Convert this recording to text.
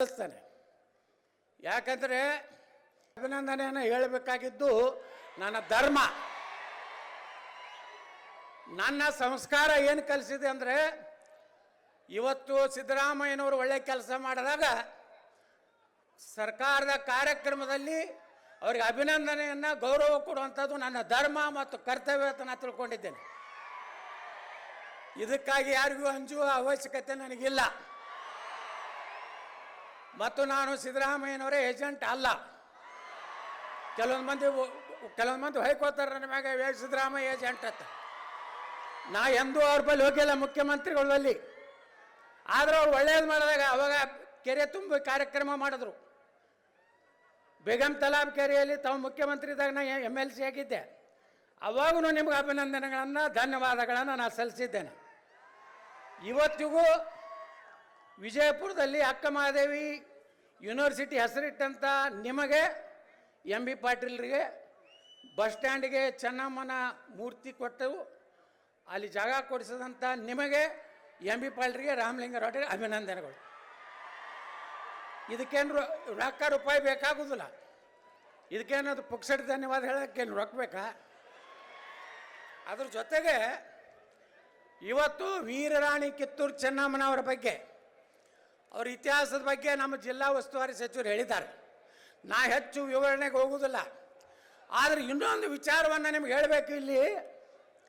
ಕಳಿಸ್ತಾನೆ. ಯಾಕಂದರೆ ಅಭಿನಂದನೆಯನ್ನು ಹೇಳಬೇಕಾಗಿದ್ದು ನನ್ನ ಧರ್ಮ, ನನ್ನ ಸಂಸ್ಕಾರ ಏನು ಕಲಿಸಿದೆ ಅಂದರೆ, ಇವತ್ತು ಸಿದ್ದರಾಮಯ್ಯನವರು ಒಳ್ಳೆ ಕೆಲಸ ಮಾಡಿದಾಗ ಸರ್ಕಾರದ ಕಾರ್ಯಕ್ರಮದಲ್ಲಿ ಅವರಿಗೆ ಅಭಿನಂದನೆಯನ್ನು ಗೌರವ ಕೊಡುವಂಥದ್ದು ನನ್ನ ಧರ್ಮ ಮತ್ತು ಕರ್ತವ್ಯ ಅಂತ ನಾನು ತಿಳ್ಕೊಂಡಿದ್ದೇನೆ. ಇದಕ್ಕಾಗಿ ಯಾರಿಗೂ ಅಂಜುವ ಅವಶ್ಯಕತೆ ನನಗಿಲ್ಲ. ಮತ್ತು ನಾನು ಸಿದ್ದರಾಮಯ್ಯನವರೇ ಏಜೆಂಟ್ ಅಲ್ಲ. ಕೆಲವೊಂದು ಮಂದಿ ಹೊಯ್ಕೋತಾರೆ ನನ್ನ ಮ್ಯಾಗ ಸಿದ್ದರಾಮಯ್ಯ ಏಜೆಂಟ್ ಅಂತ. ನಾ ಎಂದೂ ಅವ್ರ ಬಳಿ ಹೋಗಿಲ್ಲ ಮುಖ್ಯಮಂತ್ರಿಗಳಲ್ಲಿ. ಆದ್ರೆ ಅವ್ರು ಒಳ್ಳೇದು ಮಾಡಿದಾಗ ಅವಾಗ ಕೆರೆ ತುಂಬ ಕಾರ್ಯಕ್ರಮ ಮಾಡಿದ್ರು. ಬೇಗಂ ತಲಾಬ್ ಕೆರೆಯಲ್ಲಿ ತಾವು ಮುಖ್ಯಮಂತ್ರಿ ಇದ್ದಾಗ ನಾ MLC ಆಗಿದ್ದೆ. ಅವಾಗೂ ನಿಮ್ಗೆ ಅಭಿನಂದನೆಗಳನ್ನು ಧನ್ಯವಾದಗಳನ್ನು ನಾನು ಸಲ್ಲಿಸಿದ್ದೇನೆ. ಇವತ್ತಿಗೂ ವಿಜಯಪುರದಲ್ಲಿ ಅಕ್ಕ ಮಹಾದೇವಿ ಯೂನಿವರ್ಸಿಟಿ ಹೆಸರಿಟ್ಟಂಥ ನಿಮಗೆ, MB ಪಾಟೀಲ್ರಿಗೆ ಬಸ್ ಸ್ಟ್ಯಾಂಡಿಗೆ ಚೆನ್ನಮ್ಮನ ಮೂರ್ತಿ ಕೊಟ್ಟು ಅಲ್ಲಿ ಜಾಗ ಕೊಡಿಸಿದಂಥ ನಿಮಗೆ, MB ಪಾಟೀಲ್ರಿಗೆ, ರಾಮಲಿಂಗಾರೆಡ್ಡಿಗೆ ಅಭಿನಂದನೆಗಳು. ಇದಕ್ಕೇನು ರೊಕ್ಕ ರೂಪಾಯಿ ಬೇಕಾಗೋದಿಲ್ಲ. ಇದಕ್ಕೇನದು ಪುಕ್ಸಟ್ ಧನ್ಯವಾದ ಹೇಳೋಕ್ಕೇನು ರೊಕ್ಕ ಬೇಕಾ? ಅದ್ರ ಜೊತೆಗೆ ಇವತ್ತು ವೀರರಾಣಿ ಕಿತ್ತೂರು ಚೆನ್ನಮ್ಮನವರ ಬಗ್ಗೆ, ಅವ್ರ ಇತಿಹಾಸದ ಬಗ್ಗೆ ನಮ್ಮ ಜಿಲ್ಲಾ ಉಸ್ತುವಾರಿ ಸಚಿವರು ಹೇಳಿದ್ದಾರೆ. ನಾ ಹೆಚ್ಚು ವಿವರಣೆಗೆ ಹೋಗುವುದಿಲ್ಲ. ಆದರೆ ಇನ್ನೊಂದು ವಿಚಾರವನ್ನು ನಿಮ್ಗೆ ಹೇಳಬೇಕು. ಇಲ್ಲಿ